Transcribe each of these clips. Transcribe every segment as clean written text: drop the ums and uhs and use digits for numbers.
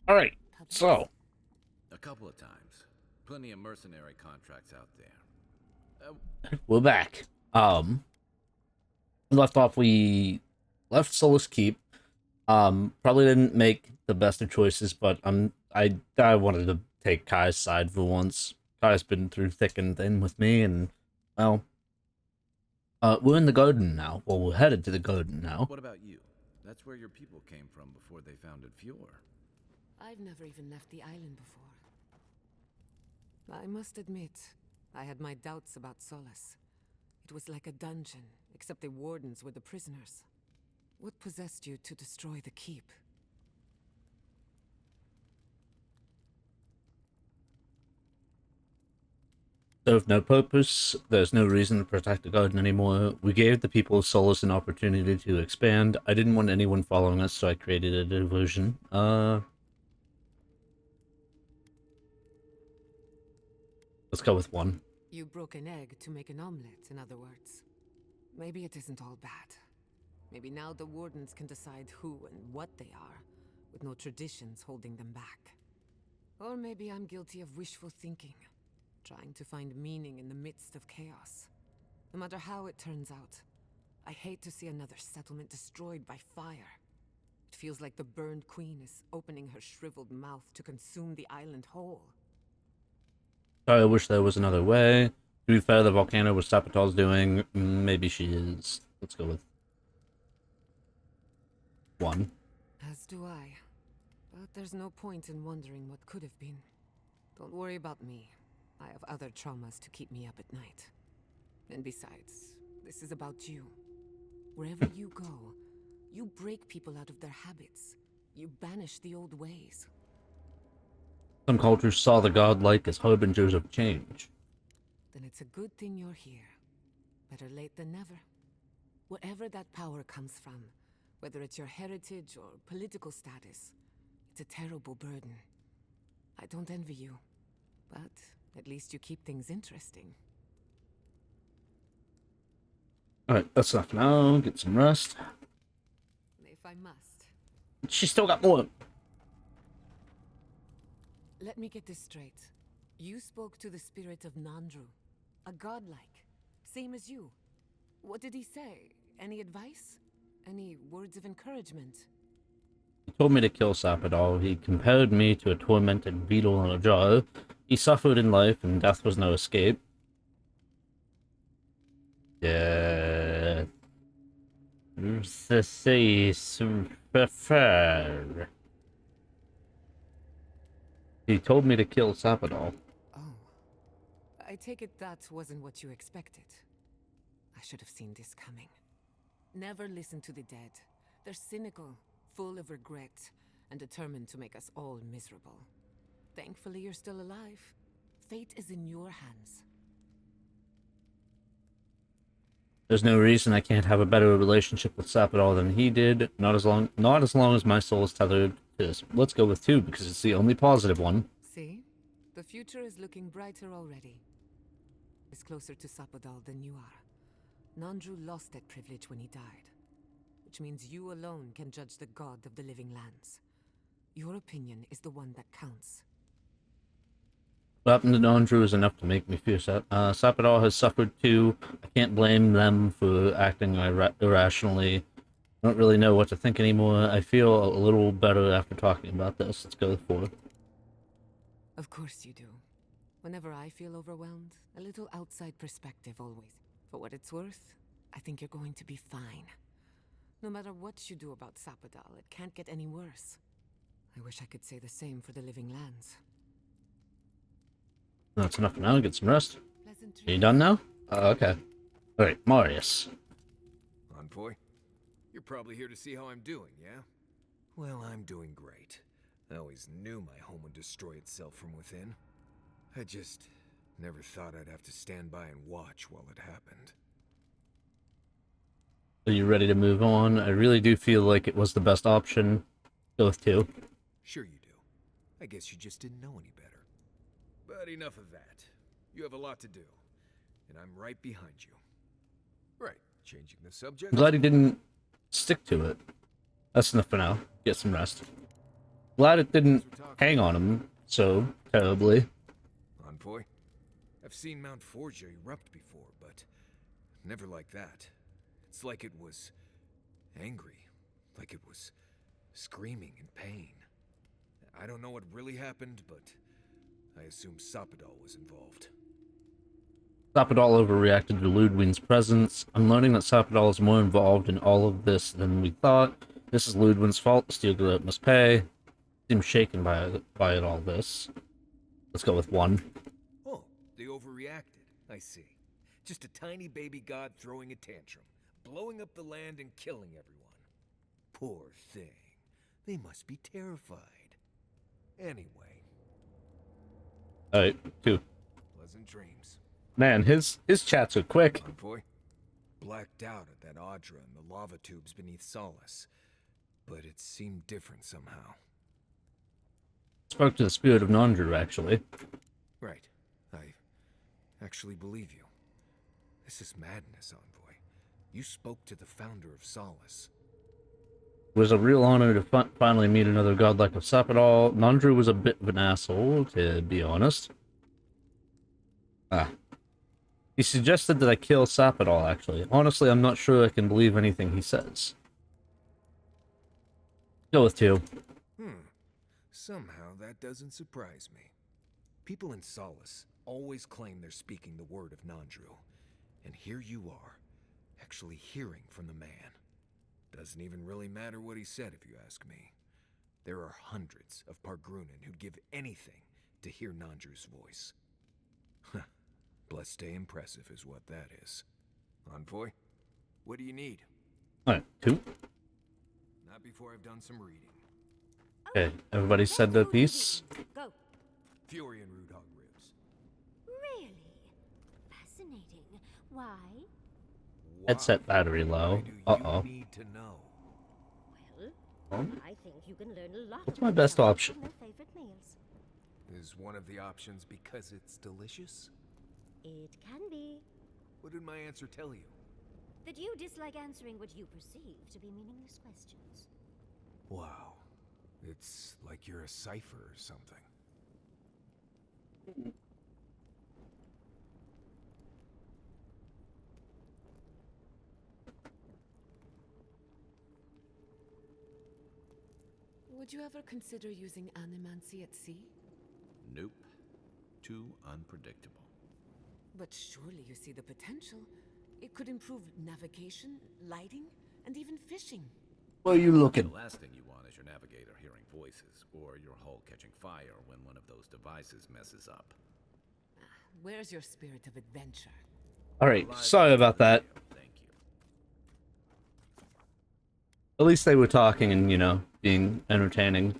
Alright, so, A couple of times. Plenty of mercenary contracts out there. we're back. Left off, we left Solus Keep. Probably didn't make the best of choices, but I wanted to take Kai's side for once. Kai's been through thick and thin with me, and, well, we're in the garden now. Well, we're headed to the garden now. What about you? That's where your people came from before they founded Fjord. I've never even left the island before. I must admit, I had my doubts about Solace. It was like a dungeon, except the wardens were the prisoners. What possessed you to destroy the keep? Serve no purpose. There's no reason to protect the garden anymore. We gave the people of Solus an opportunity to expand. I didn't want anyone following us, so I created a diversion. Let's go with one. You broke an egg to make an omelette, in other words. Maybe it isn't all bad. Maybe now the wardens can decide who and what they are, with no traditions holding them back. Or maybe I'm guilty of wishful thinking, trying to find meaning in the midst of chaos. No matter how it turns out, I hate to see another settlement destroyed by fire. It feels like the burned queen is opening her shriveled mouth to consume the island whole. I wish there was another way. To be fair, the volcano was Sapatal's doing. Maybe she is. Let's go with one. As do I. But there's no point in wondering what could have been. Don't worry about me. I have other traumas to keep me up at night. And besides, this is about you. Wherever you go, you break people out of their habits. You banish the old ways. Some cultures saw the godlike as harbingers of change. Then it's a good thing you're here. Better late than never. Wherever that power comes from, whether it's your heritage or political status, it's a terrible burden. I don't envy you, but at least you keep things interesting. Alright, that's enough now. Get some rest. If I must. She's still got more. Let me get this straight. You spoke to the spirit of Nandru, a godlike, same as you. What did he say? Any advice? Any words of encouragement? He told me to kill Sapadal. He compared me to a tormented beetle in a jar. He suffered in life, and death was no escape. Yeah. Prefer. He told me to kill Sapadal. Oh. I take it that wasn't what you expected. I should have seen this coming. Never listen to the dead. They're cynical, full of regret, and determined to make us all miserable. Thankfully, you're still alive. Fate is in your hands. There's no reason I can't have a better relationship with Sapadal than he did. Not as long as my soul is tethered to this. Let's go with 2 because it's the only positive one. See? The future is looking brighter already. Is closer to Sapadal than you are. Nandru lost that privilege when he died, which means you alone can judge the god of the living lands. Your opinion is the one that counts. What happened to Nandru is enough to make me fear Sapadal has suffered too. I can't blame them for acting irrationally. I don't really know what to think anymore. I feel a little better after talking about this. Let's go with 4. Of course you do. Whenever I feel overwhelmed, a little outside perspective always. For what it's worth, I think you're going to be fine. No matter what you do about Sapadal, it can't get any worse. I wish I could say the same for the living lands. That's enough for now. Get some rest. Are you done now? Okay. Alright, Marius. Envoy, you're probably here to see how I'm doing, yeah? Well, I'm doing great. I always knew my home would destroy itself from within. I just never thought I'd have to stand by and watch while it happened. Are you ready to move on? I really do feel like it was the best option. Go with 2. Sure you do. I guess you just didn't know any better. But enough of that. You have a lot to do, and I'm right behind you. Right, changing the subject. I'm glad he didn't stick to it. That's enough for now. Get some rest. Glad it didn't hang on him so terribly. Envoy? I've seen Mount Forgia erupt before, but never like that. It's like it was angry, like it was screaming in pain. I don't know what really happened, but I assume Sapadal was involved. Sapadal overreacted to Ludwig's presence. I'm learning that Sapadal is more involved in all of this than we thought. This is Ludwig's fault. The Steel Garrote must pay. Seems shaken by it all this. Let's go with 1. Oh, they overreacted. I see. Just a tiny baby god throwing a tantrum, blowing up the land and killing everyone. Poor thing. They must be terrified. Anyway. Alright, 2. Pleasant dreams. Man, his chats are quick. Envoy? Blacked out at that Audra and the lava tubes beneath Solace. But it seemed different somehow. Spoke to the spirit of Nandru, actually. Right. I actually believe you. This is madness, Envoy. You spoke to the founder of Solace. It was a real honor to finally meet another god like Sapadal. Nandru was a bit of an asshole, to be honest. He suggested that I kill Sapadal, actually. Honestly, I'm not sure I can believe anything he says. Go with 2. Somehow that doesn't surprise me. People in Solace always claim they're speaking the word of Nandru. And here you are, actually hearing from the man. Doesn't even really matter what he said, if you ask me. There are hundreds of Pargrunen who'd give anything to hear Nandru's voice. Huh. Blessed stay impressive is what that is. Envoy, what do you need? Alright, 2. Not before I've done some reading. Okay, everybody said their piece. Go. Fury and Root Hog ribs. Really? Fascinating. Why? Headset battery low. Uh-oh. You need to know. Well, I think you can learn a lot. What's my best option? From their favorite meals. Is one of the options because it's delicious? It can be What did my answer tell you? that you dislike answering what you perceive to be meaningless questions. Wow. It's like you're a cipher or something. Would you ever consider using animancy at sea? Nope. Too unpredictable. But surely you see the potential. It could improve navigation, lighting, and even fishing. Where are you The looking? last thing you want is your navigator hearing voices, or your hull catching fire when one of those devices messes up. Where's your spirit of adventure? Alright, sorry about that. Thank you. At least they were talking and, you know, being entertaining.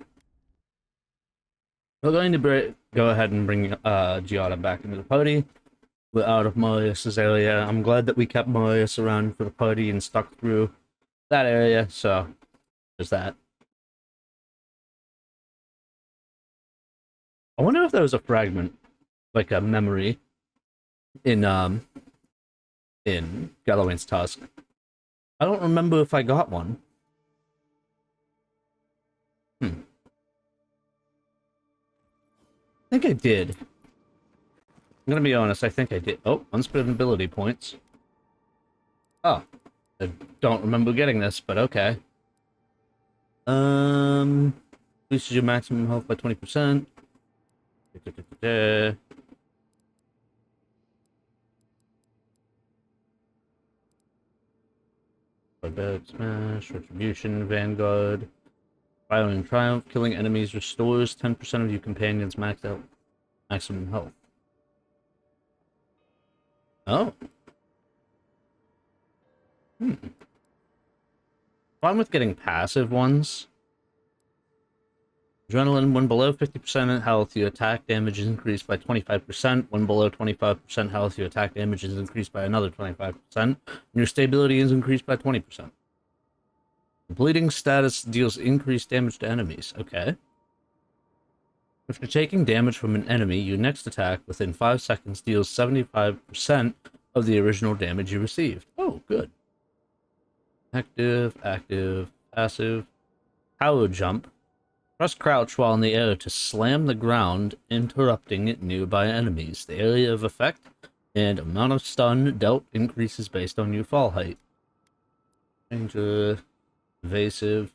We're going to go ahead and bring Giada back into the party. We're out of Marius's area. I'm glad that we kept Marius around for the party and stuck through that area, so there's that. I wonder if there was a fragment, like a memory, in Galloway's Tusk. I don't remember if I got one. I think I did. I'm gonna be honest, I think I did. Oh, unspent ability points. Oh, I don't remember getting this, but okay. Boosted your maximum health by 20%. Barbaric Smash, Retribution, Vanguard. Violent Triumph, killing enemies restores 10% of your companions' maximum health. Oh. Fine with getting passive ones. Adrenaline, when below 50% health, your attack damage is increased by 25%. When below 25% health, your attack damage is increased by another 25%. And your stability is increased by 20%. Bleeding status deals increased damage to enemies. Okay. If you're taking damage from an enemy, your next attack within 5 seconds deals 75% of the original damage you received. Oh, good. Active, passive. Power jump. Press crouch while in the air to slam the ground, interrupting nearby enemies. The area of effect and amount of stun dealt increases based on your fall height. Danger, evasive.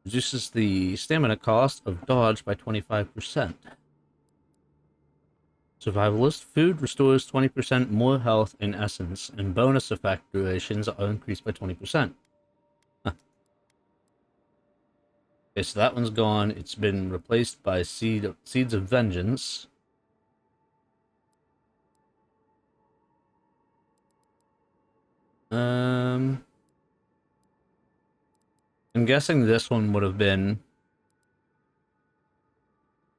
Reduces the stamina cost of dodge by 25%. Survivalist food restores 20% more health in essence, and bonus effect durations are increased by 20%. Huh. Okay, so that one's gone. It's been replaced by Seeds of Vengeance. I'm guessing this one would have been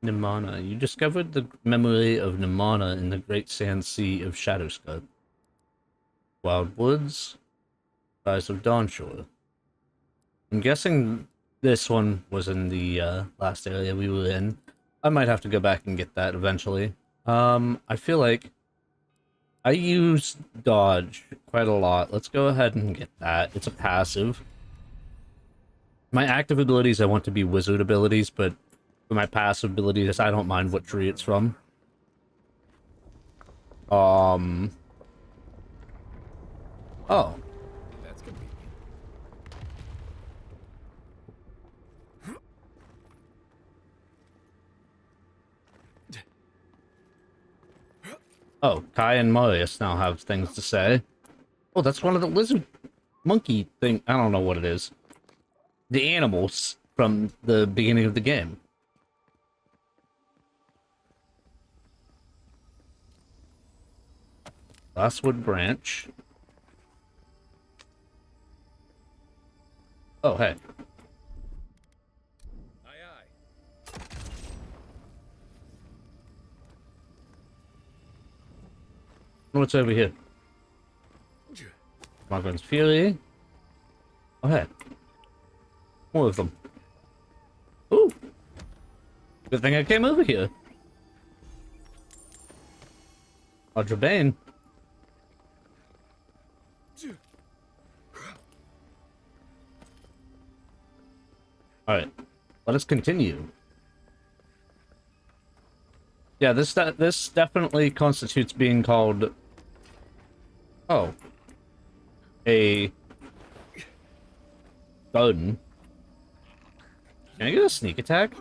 Nimana. You discovered the memory of Nimana in the Great Sand Sea of Shadowscut. Wild Woods, Rise of Dawnshore. I'm guessing this one was in the last area we were in. I might have to go back and get that eventually. I feel like I use dodge quite a lot. Let's go ahead and get that. It's a passive. My active abilities I want to be wizard abilities, but for my passive abilities I don't mind what tree it's from. Oh. That's convenient. Oh, Kai and Marius now have things to say. Oh, that's one of the lizard monkey thing. I don't know what it is. The animals from the beginning of the game. Glasswood branch. Oh, hey. Aye, aye. What's over here? Margaret's Fury. Oh, hey. More of them. Ooh. Good thing I came over here. Audra Bane. Alright. Let us continue. Yeah, this definitely constitutes being called... Oh. A... gun. Can I get a sneak attack?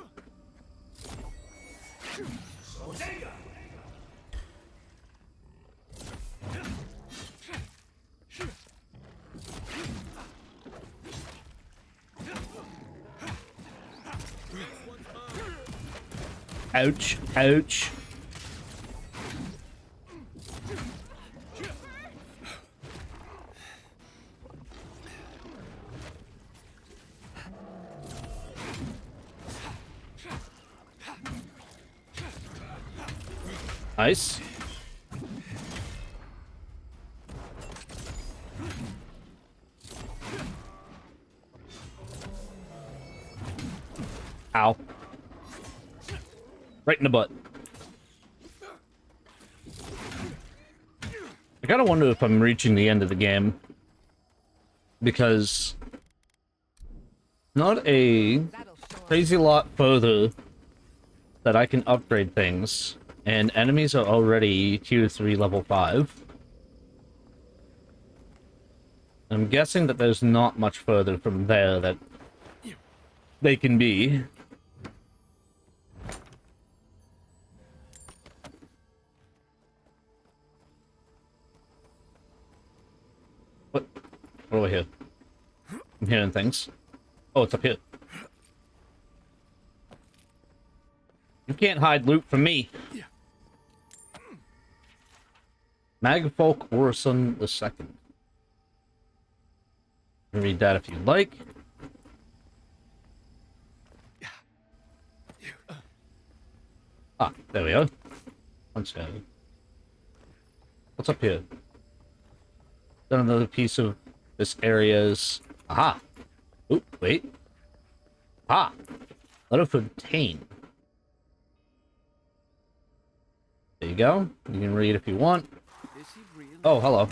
Ouch, ouch. Nice. Ow. Right in the butt. I gotta wonder if I'm reaching the end of the game. Because... not a crazy lot further that I can upgrade things. And enemies are already tier 3 level 5. I'm guessing that there's not much further from there that they can be. What do I hear? I'm hearing things. Oh, it's up here. You can't hide loot from me. Magfolk Orson II. Read that if you'd like. Ah, there we go. Let's go. What's up here? Another piece of this area's... Aha! Oop, wait. Ah! Letter for Tane. There you go. You can read if you want. Oh, hello.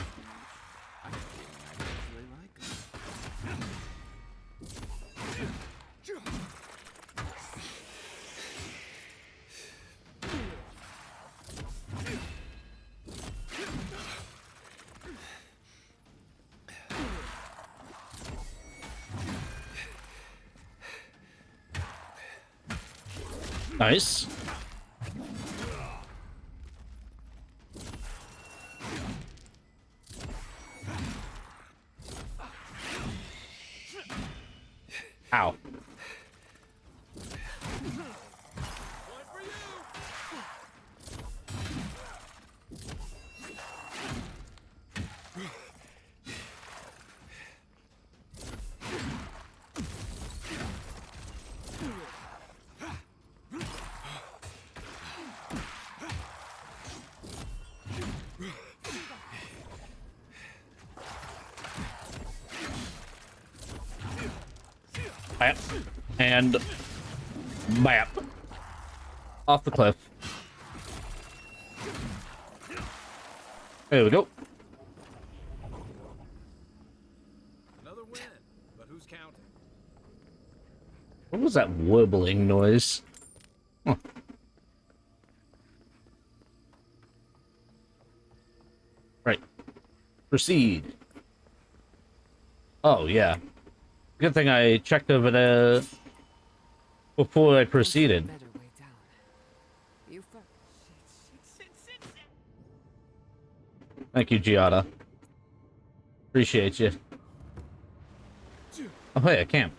Nice. Ow. Bam. And bam. Off the cliff. There we go. Another win, but who's counting? What was that wibbling noise? Huh. Right. Proceed. Oh, yeah. Good thing I checked over there before I proceeded. Better way down. You Thank you, Giada. Appreciate you. Oh, hey, a camp.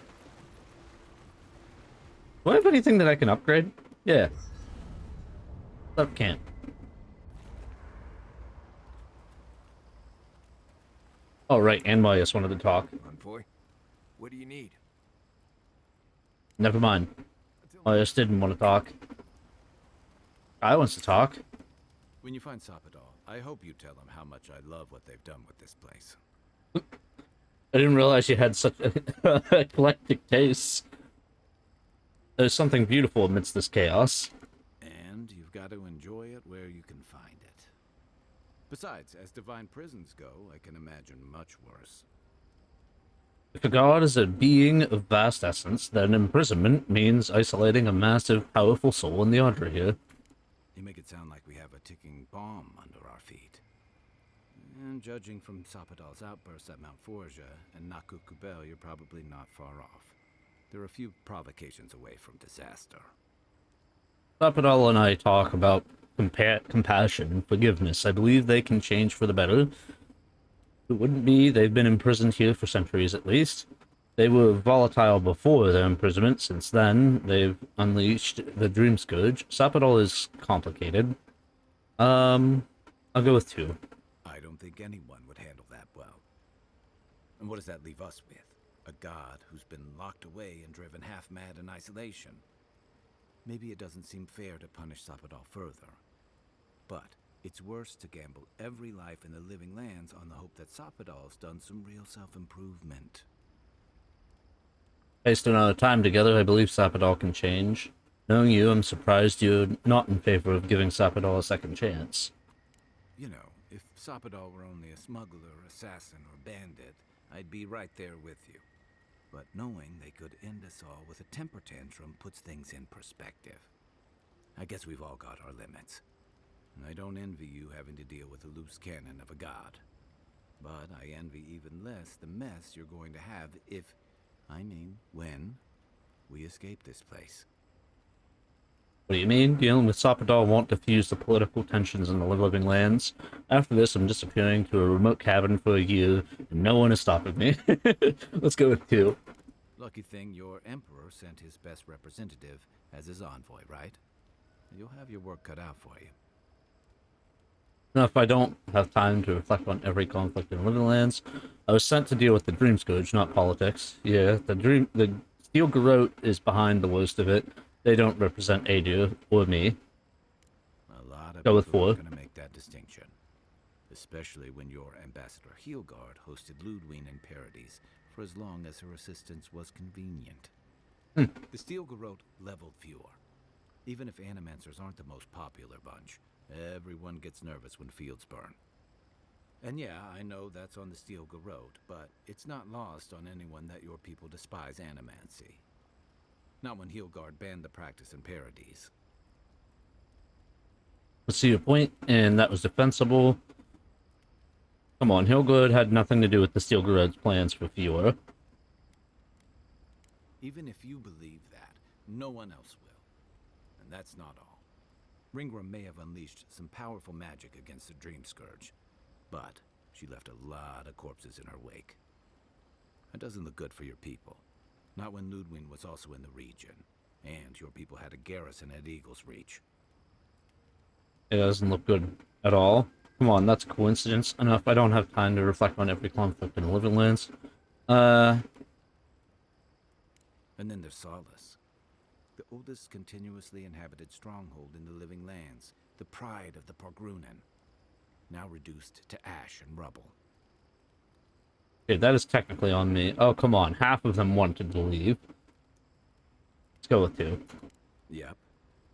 Do I have anything that I can upgrade? Yeah. What's up, camp? Oh, right, and Marius wanted to talk. Envoy, what do you need? Never mind. Marius didn't want to talk. I wants to talk. When you find Sapadal, I hope you tell them how much I love what they've done with this place. I didn't realize you had such eclectic tastes. There's something beautiful amidst this chaos. And you've got to enjoy it where you can find it. Besides, as divine prisons go, I can imagine much worse. If a god is a being of vast essence, then imprisonment means isolating a massive, powerful soul in the Ardra here. You make it sound like we have a ticking bomb under our feet. And judging from Sapadal's outbursts at Mount Forja and Mycophobia, you're probably not far off. They're a few provocations away from disaster. Sapadal and I talk about compassion and forgiveness. I believe they can change for the better. It wouldn't be. They've been imprisoned here for centuries at least. They were volatile before their imprisonment. Since then, they've unleashed the Dream Scourge. Sapadal is complicated. I'll go with 2. I don't think anyone would handle that well. And what does that leave us with? A god who's been locked away and driven half-mad in isolation. Maybe it doesn't seem fair to punish Sapadal further. But it's worse to gamble every life in the living lands on the hope that Sapadal's done some real self-improvement. Based on our time together, I believe Sapadal can change. Knowing you, I'm surprised you're not in favor of giving Sapadal a second chance. You know, if Sapadal were only a smuggler, assassin, or bandit, I'd be right there with you. But knowing they could end us all with a temper tantrum puts things in perspective. I guess we've all got our limits. And I don't envy you having to deal with the loose cannon of a god. But I envy even less the mess you're going to have when we escape this place. What do you mean? Dealing with Sapadal won't diffuse the political tensions in the living lands. After this, I'm disappearing to a remote cabin for a year, and no one is stopping me. Let's go with 2. Lucky thing your emperor sent his best representative as his envoy, right? You'll have your work cut out for you. Now, if I don't have time to reflect on every conflict in the living lands, I was sent to deal with the Dream Scourge, not politics. Yeah, the Steel Garrote is behind the worst of it. They don't represent Adir or me. A lot of Go with people 4. are going to make that distinction. Especially when your ambassador Heelguard hosted Ludwig in Paradise for as long as her assistance was convenient. The Steel Garrote leveled fewer. Even if Animancers aren't the most popular bunch, everyone gets nervous when fields burn. And yeah, I know that's on the Steel Garrote, but it's not lost on anyone that your people despise Animancy. Not when Heelguard banned the practice in Paradise. I see your point, and that was defensible. Come on, Heelguard had nothing to do with the Steel Garrote's plans for Fiora. Even if you believe that, no one else will. that's not all. Ringram may have unleashed some powerful magic against the Dream Scourge, but she left a lot of corpses in her wake. That doesn't look good for your people. Not when Ludwig was also in the region, and your people had a garrison at Eagle's Reach. It doesn't look good at all. Come on, that's coincidence enough. I don't have time to reflect on every conflict in the Living Lands. And then there's Solace. The oldest continuously inhabited stronghold in the Living Lands. The pride of the Pargrunen. Now reduced to ash and rubble. Okay, that is technically on me. Oh, come on. Half of them wanted to leave. Let's go with 2. Yep.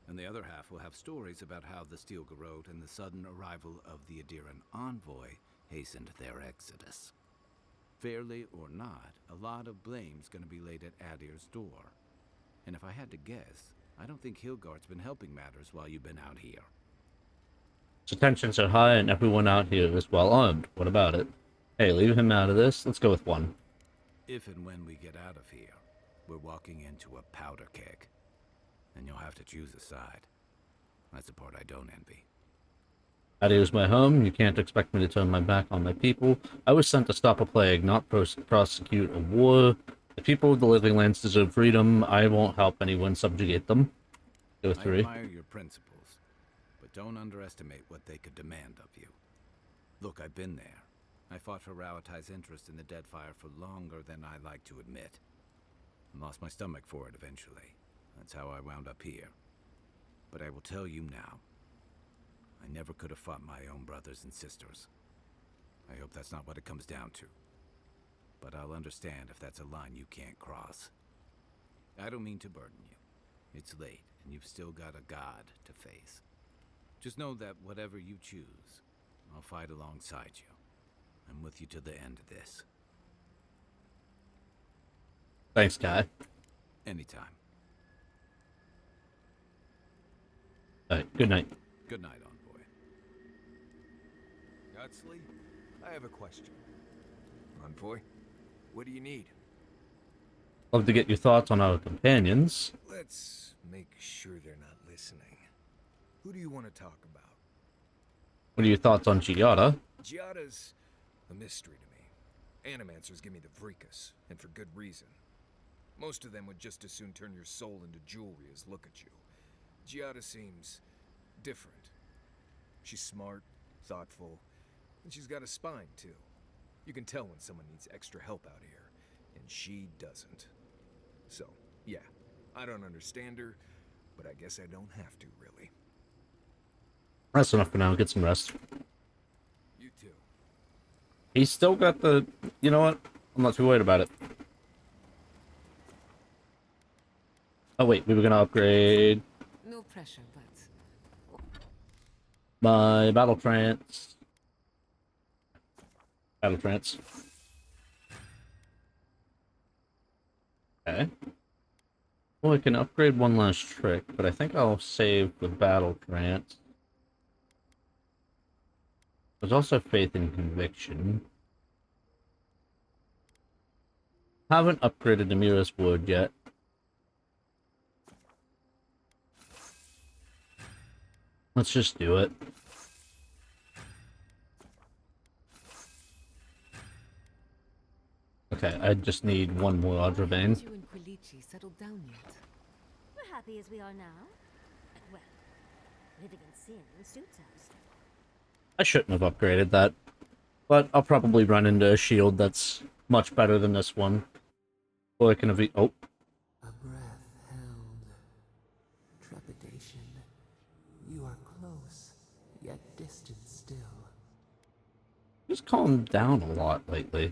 And the other half will have stories about how the Steel Garrote and the sudden arrival of the Adiran envoy hastened their exodus. Fairly or not, a lot of blame's gonna be laid at Adir's door. And if I had to guess, I don't think Hilgard's been helping matters while you've been out here. So tensions are high and everyone out here is well armed. What about it? Hey, leave him out of this. Let's go with 1. If and when we get out of here, we're walking into a powder keg. And you'll have to choose a side. That's the part I don't envy. Adir's my home. You can't expect me to turn my back on my people. I was sent to stop a plague, not prosecute a war. The people of the Living Lands deserve freedom. I won't help anyone subjugate them. Go 3. I admire your principles, but don't underestimate what they could demand of you. Look, I've been there. I fought for Rauatai's interest in the Deadfire for longer than I like to admit. And lost my stomach for it eventually. That's how I wound up here. But I will tell you now, I never could have fought my own brothers and sisters. I hope that's not what it comes down to. But I'll understand if that's a line you can't cross. I don't mean to burden you. It's late, and you've still got a god to face. Just know that whatever you choose, I'll fight alongside you. I'm with you to the end of this. Thanks, Kai. Anytime. Alright, good night. Good night, Envoy. Godsley, I have a question. Envoy, what do you need? Love to get your thoughts on our companions. Let's make sure they're not listening. Who do you want to talk about? What are your thoughts on Giada? Giada's a mystery to me. Animancers give me the Vrikas, and for good reason. Most of them would just as soon turn your soul into jewelry as look at you. Giada seems different. She's smart, thoughtful, and she's got a spine, too. You can tell when someone needs extra help out here, and she doesn't. So, yeah, I don't understand her, but I guess I don't have to, really. That's enough for now. Get some rest. You too. He's still got the... You know what? I'm not too worried about it. Oh, wait. We were going to upgrade No pressure, but my battle trance. Battle trance. Okay. Well, I can upgrade one last trick, but I think I'll save the battle trance. There's also faith and conviction. Haven't upgraded Amira's wood yet. Let's just do it. Okay, I just need one more Adrabane. you and Quilici settled down yet? We're happy as we are now. Well, living in sin suits us. I shouldn't have upgraded that, but I'll probably run into a shield that's much better than this one. Or I can have... Oh. A breath held. Trepidation. You are close, yet distant still. Just calmed down a lot lately.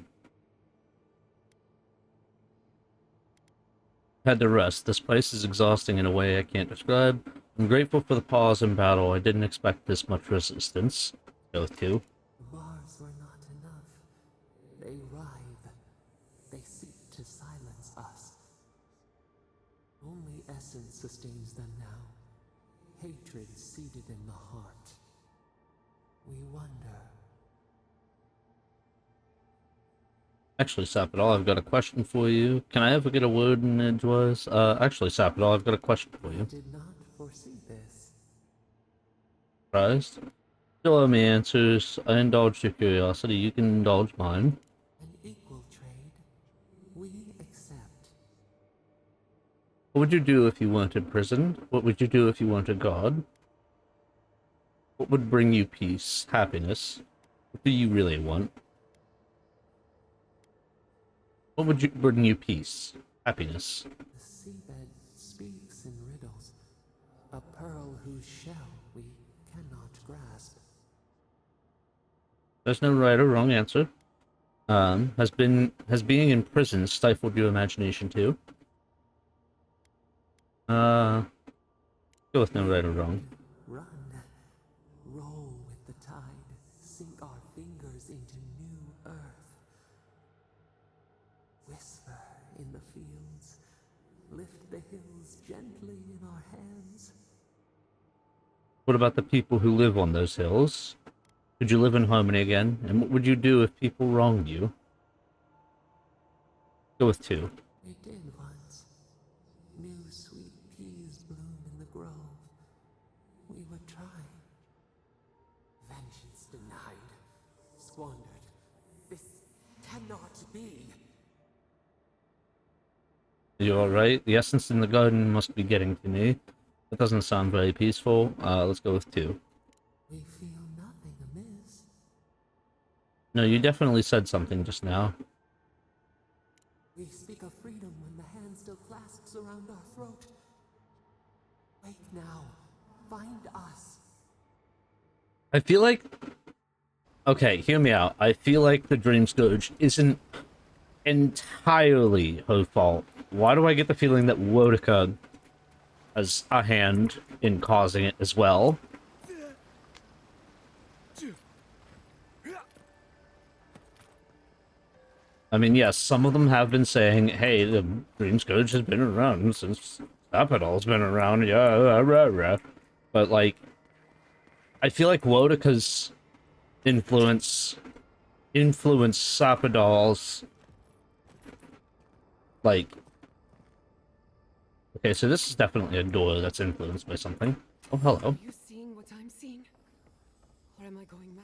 Had to rest. This place is exhausting in a way I can't describe. I'm grateful for the pause in battle. I didn't expect this much resistance. Go to. Bars were not enough. They writhe. They seek to silence us. Only essence sustains them now. Hatred seated in the heart. We wonder. Actually, Sapidol, I've got a question for you. Can I ever get a word in edgewise? Actually, Sapidol, I've got a question for you. Did not foresee. surprised. Still owe me answers. I indulged your curiosity. You can indulge mine. An equal trade. We accept. What would you do if you weren't in prison? What would you do if you weren't a god? What would bring you peace, happiness? What do you really want? What would bring you peace, happiness? The seabed speaks in riddles. A pearl whose shell we cannot grasp. There's no right or wrong answer. Has being in prison stifled your imagination too? Go with no right or wrong. Run. Roll with the tide. Sink our fingers into new earth. Whisper in the fields. Lift the hills gently in our hands. What about the people who live on those hills? Could you live in harmony again? And what would you do if people wronged you? Go with 2. We did once. New sweet peas bloom in the grove. We were trying. Vengeance denied. Squandered. This cannot be. Are you alright? The essence in the garden must be getting to me. That doesn't sound very peaceful. Let's go with 2. We feel nothing amiss. No, you definitely said something just now. We speak of freedom when the hand still clasps around our throat. Wake now. Find us. I feel like... Okay, hear me out. I feel like the Dream Scourge isn't entirely her fault. Why do I get the feeling that Wodika has a hand in causing it as well? I mean, yes, some of them have been saying, hey, the Dream Scourge has been around since Sapidol's been around, yeah, rah, rah, rah. But, like, I feel like Wodika's influenced Sapidol's, like... Okay, so this is definitely a door that's influenced by something. Oh, hello. Are you seeing what I'm seeing? Or am I going mad?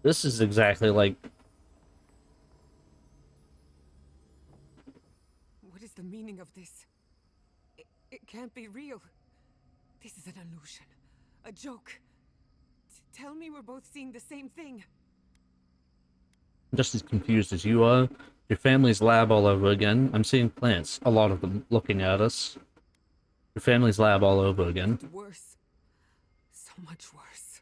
This is exactly like... What is the meaning of this? It can't be real. This is an illusion. A joke. Tell me we're both seeing the same thing. I'm just as confused as you are. Your family's lab all over again. I'm seeing plants, a lot of them, looking at us. Your family's lab all over again. Worse. So much worse.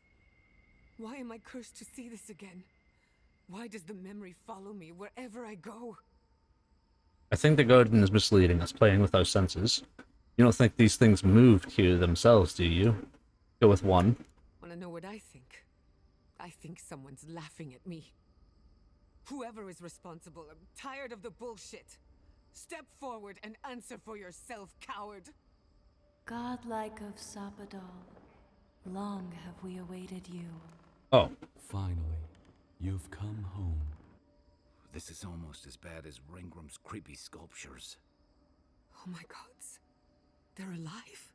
Why am I cursed to see this again? Why does the memory follow me wherever I go? I think the garden is misleading us, playing with our senses. You don't think these things moved here themselves, do you? Go with 1. Wanna know what I think? I think someone's laughing at me. Whoever is responsible, I'm tired of the bullshit. Step forward and answer for yourself, coward. Godlike of Sapidol, long have we awaited you. Oh. Finally, you've come home. This is almost as bad as Ringram's creepy sculptures. Oh my gods. They're alive?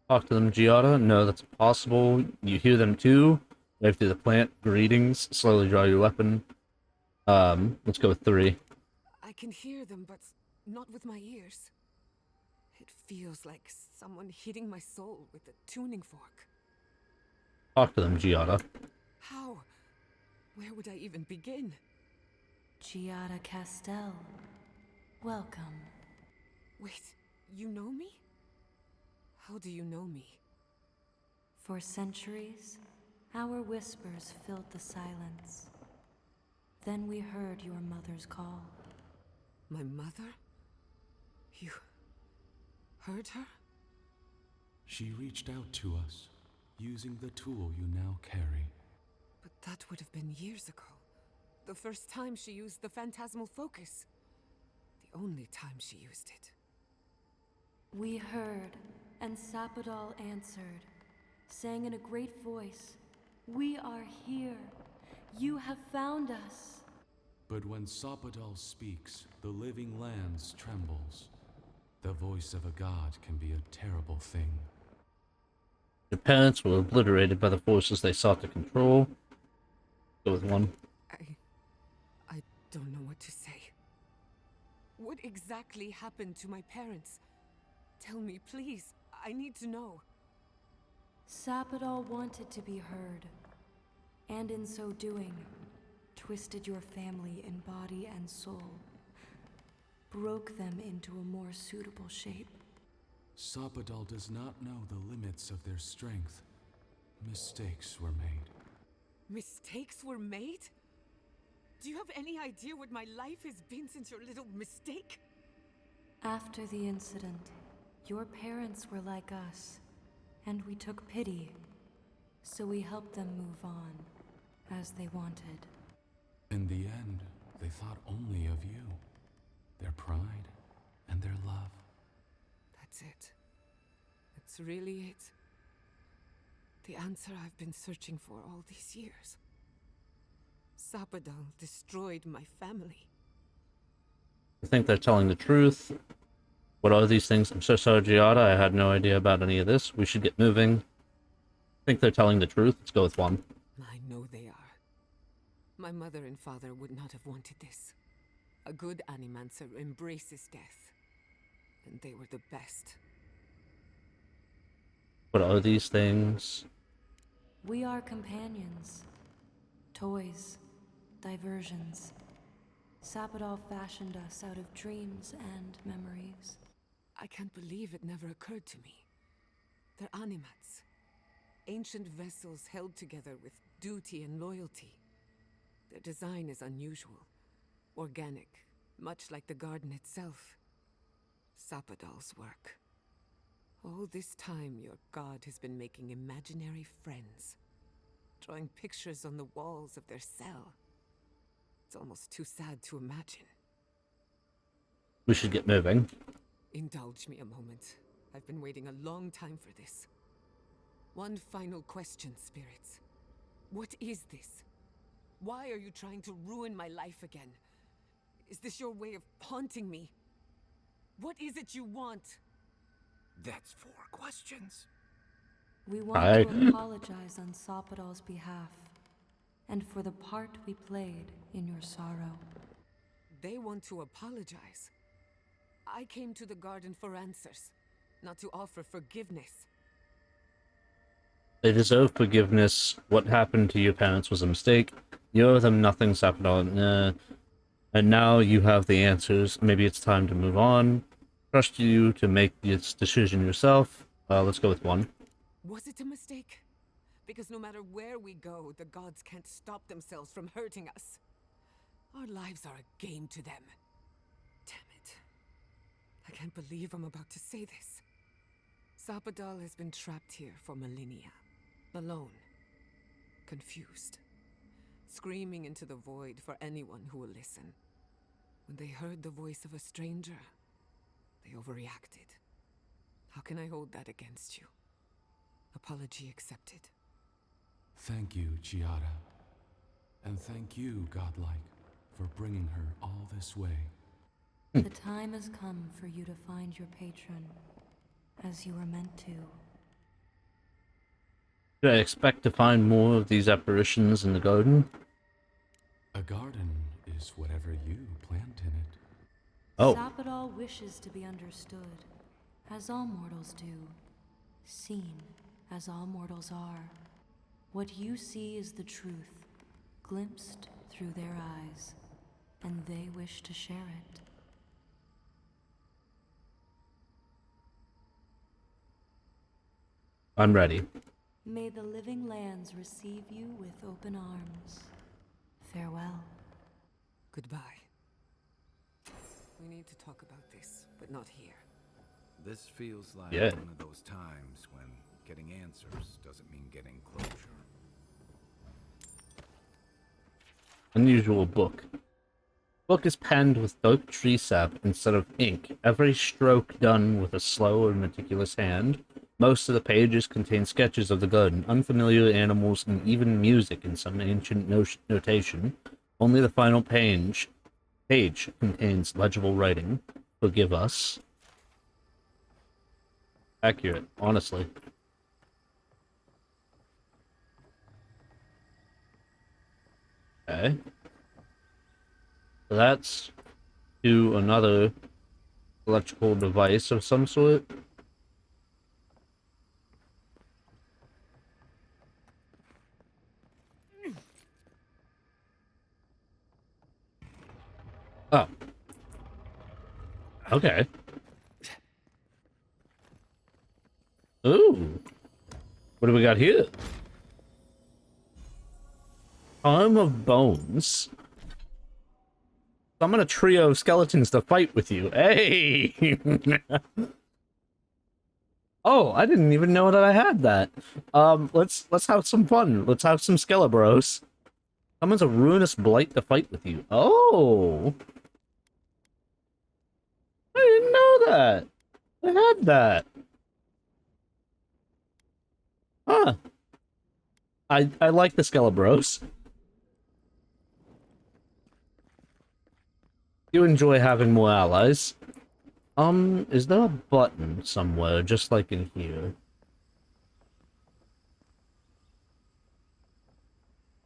Talk to them, Giada. No, that's impossible. You hear them too. Wave to the plant. Greetings. Slowly draw your weapon. Let's go with 3. I can hear them, but not with my ears. It feels like someone hitting my soul with a tuning fork. Talk to them, Giada. How? Where would I even begin? Giada Castell, welcome. Wait, you know me? How do you know me? For centuries, our whispers filled the silence. Then we heard your mother's call. My mother? You heard her? She reached out to us, using the tool you now carry. But that would have been years ago. The first time she used the phantasmal focus. The only time she used it. We heard, and Sapidol answered, saying in a great voice, "We are here. You have found us." But when Sopadal speaks, the living lands trembles. The voice of a god can be a terrible thing. Your parents were obliterated by the forces they sought to control. Go with one. I don't know what to say. What exactly happened to my parents? Tell me, please. I need to know. Sapadal wanted to be heard, and in so doing, twisted your family in body and soul, broke them into a more suitable shape. Sopadal does not know the limits of their strength. Mistakes were made. Mistakes were made? Do you have any idea what my life has been since your little mistake? After the incident, your parents were like us, and we took pity, so we helped them move on, as they wanted. In the end, they thought only of you, their pride, and their love. That's it. That's really it. The answer I've been searching for all these years. Sapadal destroyed my family. I think they're telling the truth. What are these things? I'm so sorry, Giada. I had no idea about any of this. We should get moving. I think they're telling the truth. Let's go with one. I know they are. My mother and father would not have wanted this. A good Animancer embraces death. And they were the best. What are these things? We are companions. Toys. Diversions. Sapadal fashioned us out of dreams and memories. I can't believe it never occurred to me. They're animats. Ancient vessels held together with duty and loyalty. Their design is unusual. Organic, much like the garden itself. Sapadal's work. All this time, your god has been making imaginary friends. Drawing pictures on the walls of their cell. It's almost too sad to imagine. We should get moving. Indulge me a moment. I've been waiting a long time for this. One final question, spirits. What is this? Why are you trying to ruin my life again? Is this your way of haunting me? What is it you want? That's 4 questions. We want Hi. to apologize on Sapadal's behalf, and for the part we played in your sorrow. They want to apologize. I came to the garden for answers, not to offer forgiveness. They deserve forgiveness. What happened to your parents was a mistake. You owe them nothing, Sapadal. And now you have the answers. Maybe it's time to move on. Trust you to make this decision yourself. Let's go with one. Was it a mistake? Because no matter where we go, the gods can't stop themselves from hurting us. Our lives are a game to them. Damn it. I can't believe I'm about to say this. Sapadal has been trapped here for millennia. Alone. Confused. Screaming into the void for anyone who will listen. When they heard the voice of a stranger, they overreacted. How can I hold that against you? Apology accepted. Thank you, Giada. And thank you, Godlike, for bringing her all this way. The time has come for you to find your patron, as you were meant to. Do I expect to find more of these apparitions in the garden? A garden is whatever you plant in it. Oh. Sapadal wishes to be understood, as all mortals do. Seen, as all mortals are. What you see is the truth, glimpsed through their eyes, and they wish to share it. I'm ready. May the living lands receive you with open arms. Farewell. Goodbye. We need to talk about this, but not here. This feels like Yeah. one of those times when getting answers doesn't mean getting closure. Unusual book. Book is penned with dark tree sap instead of ink, every stroke done with a slow and meticulous hand. Most of the pages contain sketches of the garden, unfamiliar animals, and even music in some ancient notation. Only the final page contains legible writing. Forgive us. Accurate, honestly. Okay. So that's to another electrical device of some sort. Oh. Okay. Ooh. What do we got here? Arm of Bones. Summon a trio of skeletons to fight with you. Hey! Oh, I didn't even know that I had that. Let's have some fun. Let's have some Skelebros. Summons a ruinous blight to fight with you. Oh! I didn't know that. I had that. Huh. I like the Skelebros. You enjoy having more allies. Is there a button somewhere, just like in here?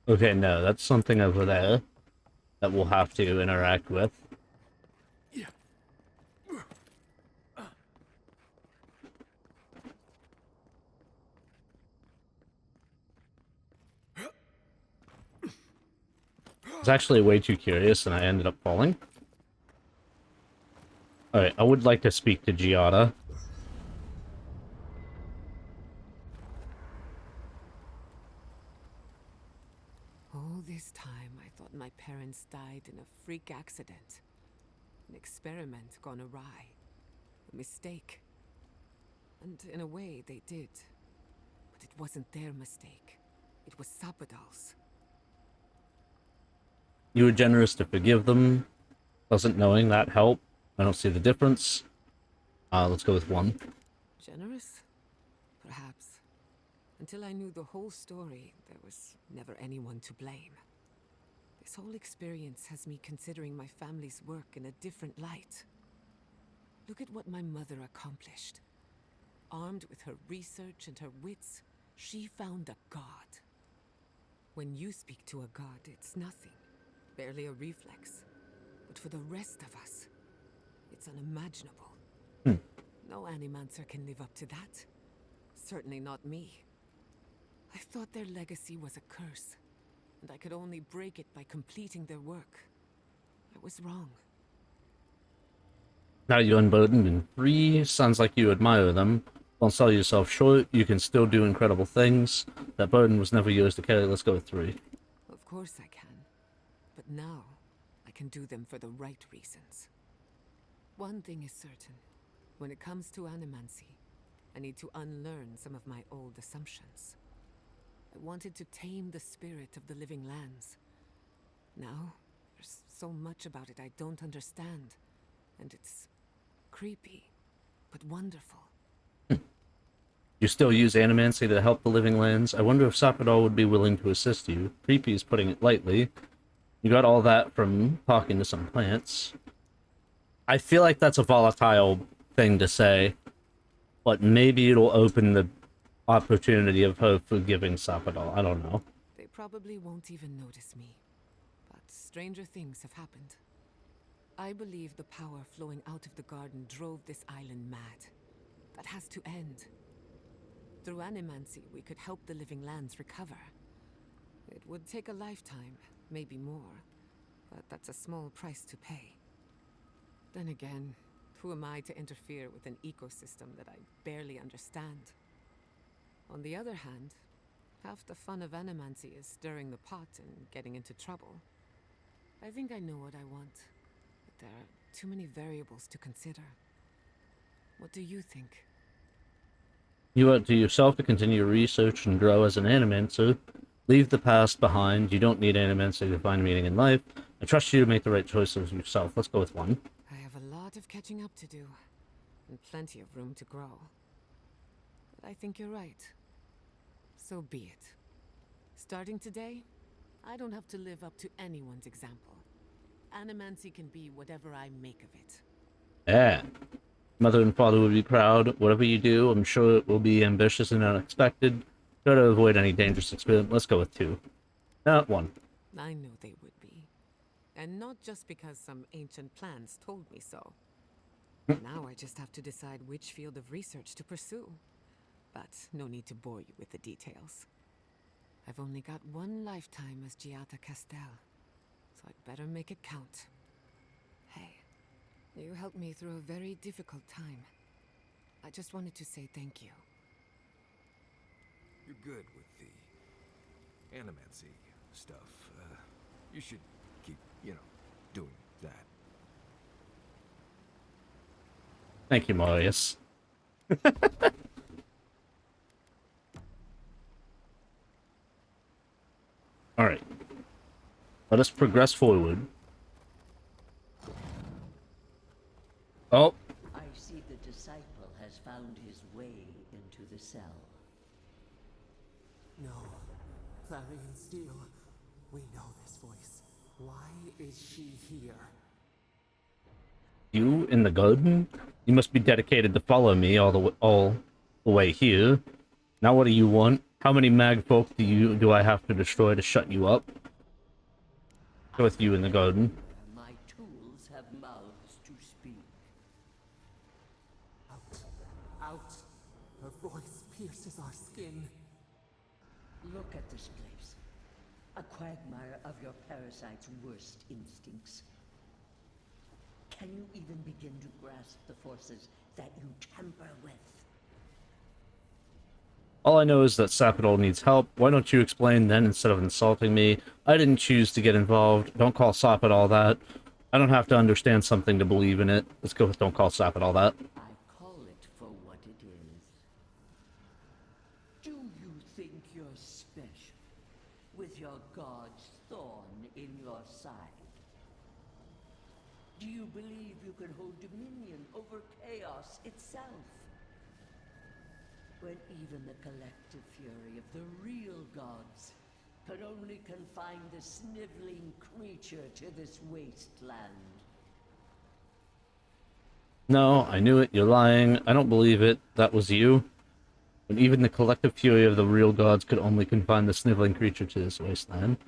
Okay, no, that's something over there that we'll have to interact with. I was actually way too curious and I ended up falling. Alright, I would like to speak to Giada. All this time, I thought my parents died in a freak accident. An experiment gone awry. A mistake. And in a way, they did. But it wasn't their mistake. It was Sapodal's. You were generous to forgive them. Doesn't knowing that help? I don't see the difference. Let's go with 1. Generous? Perhaps. Until I knew the whole story, there was never anyone to blame. This whole experience has me considering my family's work in a different light. Look at what my mother accomplished. Armed with her research and her wits, she found a god. When you speak to a god, it's nothing. Barely a reflex. But for the rest of us, it's unimaginable. No Animancer can live up to that. Certainly not me. I thought their legacy was a curse, and I could only break it by completing their work. I was wrong. Now you're unburdened and free. Sounds like you admire them. Don't sell yourself short. You can still do incredible things. That burden was never yours to carry. Let's go with 3. Of course I can. But now, I can do them for the right reasons. One thing is certain. When it comes to animancy, I need to unlearn some of my old assumptions. I wanted to tame the spirit of the living lands. Now, there's so much about it I don't understand. And it's creepy, but wonderful. You still use animancy to help the living lands. I wonder if Sapodal would be willing to assist you. Creepy is putting it lightly. You got all that from talking to some plants. I feel like that's a volatile thing to say, but maybe it'll open the opportunity of her forgiving Sapodal. I don't know. They probably won't even notice me. But stranger things have happened. I believe the power flowing out of the garden drove this island mad. That has to end. Through animancy, we could help the living lands recover. It would take a lifetime, maybe more, but that's a small price to pay. Then again, who am I to interfere with an ecosystem that I barely understand? On the other hand, half the fun of animancy is stirring the pot and getting into trouble. I think I know what I want, but there are too many variables to consider. What do you think? You owe it to yourself to continue research and grow as an animancer. Leave the past behind. You don't need animancy to find meaning in life. I trust you to make the right choices yourself. Let's go with 1. I have a lot of catching up to do, and plenty of room to grow. But I think you're right. So be it. Starting today, I don't have to live up to anyone's example. Animancy can be whatever I make of it. Yeah. Mother and father will be proud. Whatever you do, I'm sure it will be ambitious and unexpected. Try to avoid any dangerous experiment. Let's go with 2. Not 1. I know they would be. And not just because some ancient plans told me so. Now I just have to decide which field of research to pursue. But no need to bore you with the details. I've only got one lifetime as Giada Castel, so I'd better make it count. Hey, you helped me through a very difficult time. I just wanted to say thank you. You're good with the animancy stuff. You should keep, doing that. Thank you, Marius. Alright. Let us progress forward. Oh. I see the disciple has found his way into the cell. No. Clarion Steel. We know this voice. Why is she here? You in the garden? You must be dedicated to follow me all the way here. Now what do you want? How many magfolk do I have to destroy to shut you up? Go with you in the garden. My tools have mouths to speak. Out. Out. Her voice pierces our skin. Look at this place. A quagmire of your parasite's worst instincts. Can you even begin to grasp the forces that you tamper with? All I know is that Sapidol needs help. Why don't you explain then instead of insulting me? I didn't choose to get involved. Don't call Sapidol that. I don't have to understand something to believe in it. Let's go with don't call Sapidol that. I call it for what it is. Do you think you're special with your god's thorn in your side? Do you believe you can hold dominion over chaos itself? When even the collective fury of the real gods could only confine the sniveling creature to this wasteland. No, I knew it. You're lying. I don't believe it. That was you. When even the collective fury of the real gods could only confine the sniveling creature to this wasteland.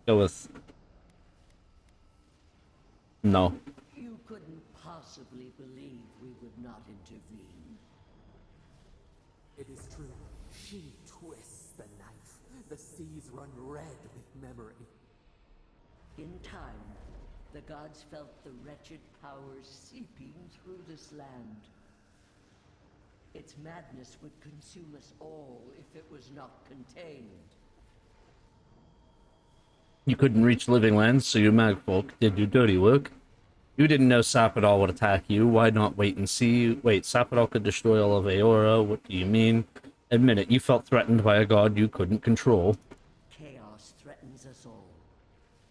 Go with... No. You couldn't possibly believe we would not intervene. It is true. She twists the knife. The seas run red with memory. In time, the gods felt the wretched powers seeping through this land. Its madness would consume us all if it was not contained. You couldn't reach living lands, so your magfolk did your dirty work. You didn't know Sapidol would attack you. Why not wait and see? Wait, Sapidol could destroy all of Aora. What do you mean? Admit it, you felt threatened by a god you couldn't control. Chaos threatens us all.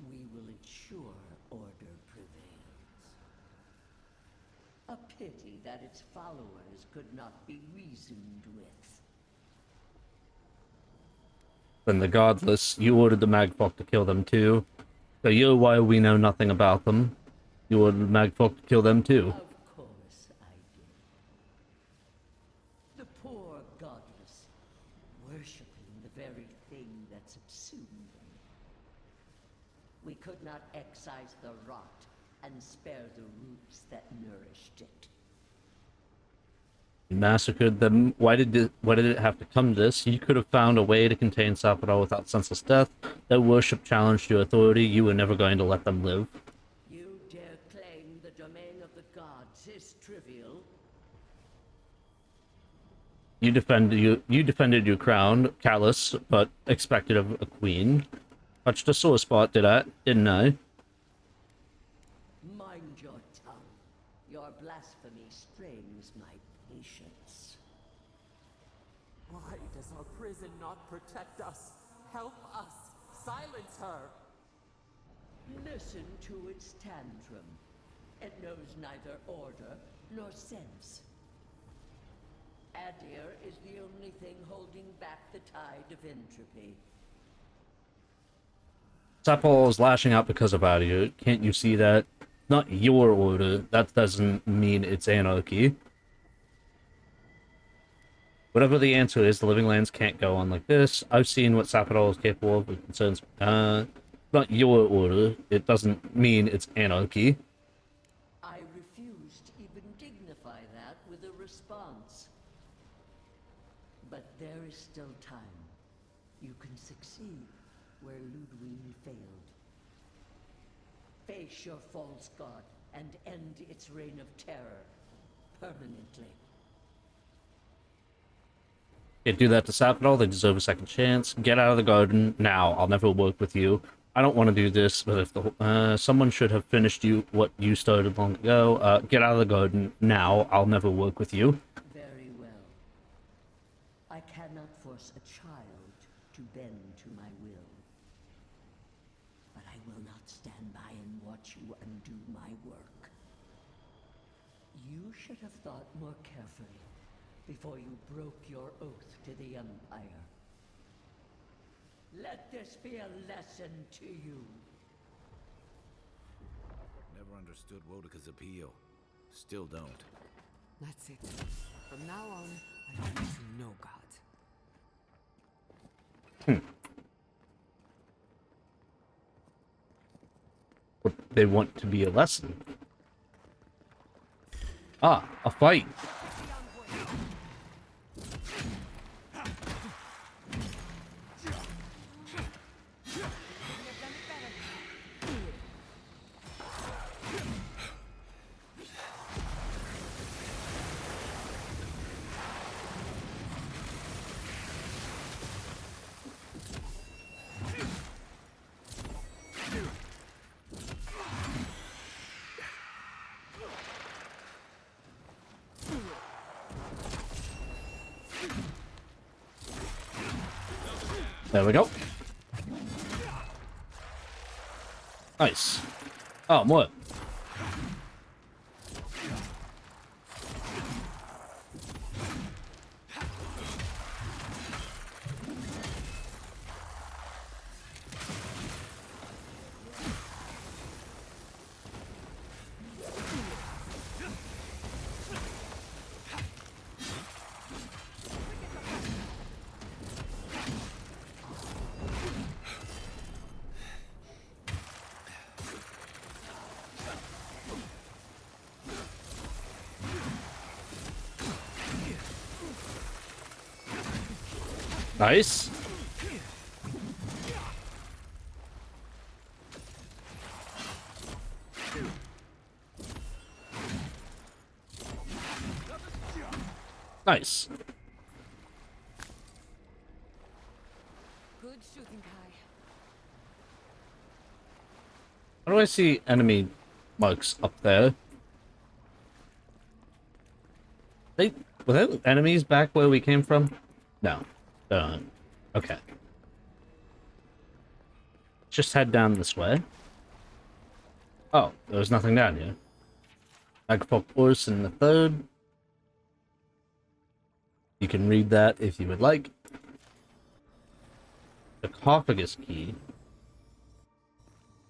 We will ensure order prevails. A pity that its followers could not be reasoned with. Then the godless, you ordered the magfolk to kill them too. So you're why we know nothing about them. You ordered the magfolk to kill them too. Of course I did. The poor godless, worshipping the very thing that subsumed them. We could not excise the rot and spare the roots that nourished it. You massacred them. Why did it have to come to this? You could have found a way to contain Sapidol without senseless death. Their worship challenged your authority. You were never going to let them live. You dare claim the domain of the gods is trivial? You defended your crown, callous, but expected of a queen. Touched a sore spot, didn't I? Mind your tongue. Your blasphemy strains my patience. Why does our prison not protect us? Help us! Silence her! Listen to its tantrum. It knows neither order nor sense. Adir is the only thing holding back the tide of entropy. Sapol is lashing out because of Adir. Can't you see that? Not your order. That doesn't mean it's anarchy. Whatever the answer is, the Living Lands can't go on like this. I've seen what Sapol is capable of with concerns. Not your order. It doesn't mean it's anarchy. I refuse to even dignify that with a response. But there is still time. You can succeed where Ludwig failed. Face your false god and end its reign of terror permanently. Can't do that to Sapol. They deserve a second chance. Get out of the garden now. I'll never work with you. I don't want to do this, but if the someone should have finished what you started long ago. Get out of the garden now. I'll never work with you. Very well. I cannot force a child to bend to my will. But I will not stand by and watch you undo my work. You should have thought more carefully before you broke your oath to the Empire. Let this be a lesson to you. Never understood Wodika's appeal. Still don't. That's it. From now on, I want to know God. What they want to be a lesson. Ah, a fight. There we go. Nice. Oh, what? Nice. Nice. Good shooting, Kai. How do I see enemy marks up there? Were there enemies back where we came from? No. Okay. Just head down this way. Oh, there was nothing down here. Mycophobia in the third. You can read that if you would like. Sarcophagus key.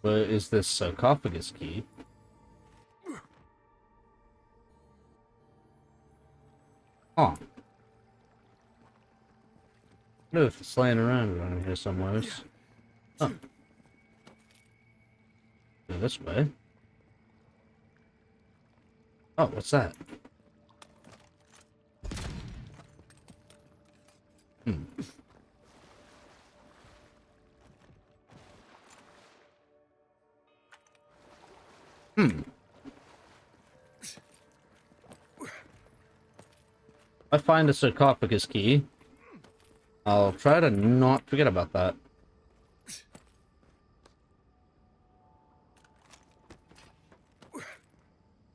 Where is this sarcophagus key? Oh. I wonder if it's laying around here somewhere. Oh. Go this way. Oh, what's that? I find a sarcophagus key. I'll try to not forget about that.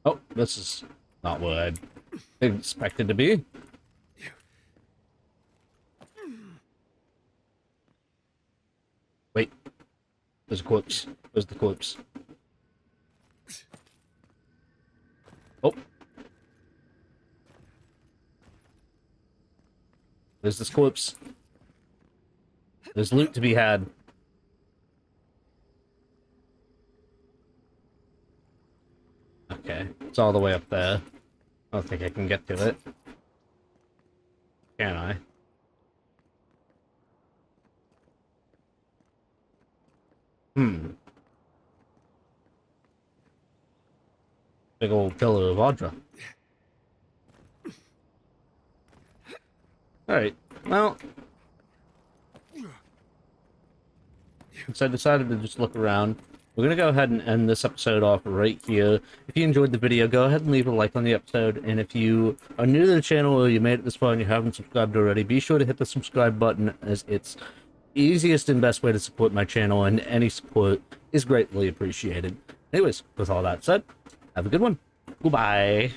Oh, this is not what I'd expected to be. Wait. There's a corpse. Where's the corpse? Oh. There's this corpse. There's loot to be had. Okay, it's all the way up there. I don't think I can get to it. Can I? Big old pillar of Audra. Alright, well... so I decided to just look around. We're gonna go ahead and end this episode off right here. If you enjoyed the video, go ahead and leave a like on the episode, and if you are new to the channel or you made it this far and you haven't subscribed already, be sure to hit the subscribe button, as it's the easiest and best way to support my channel, and any support is greatly appreciated. Anyways, with all that said, have a good one. Goodbye.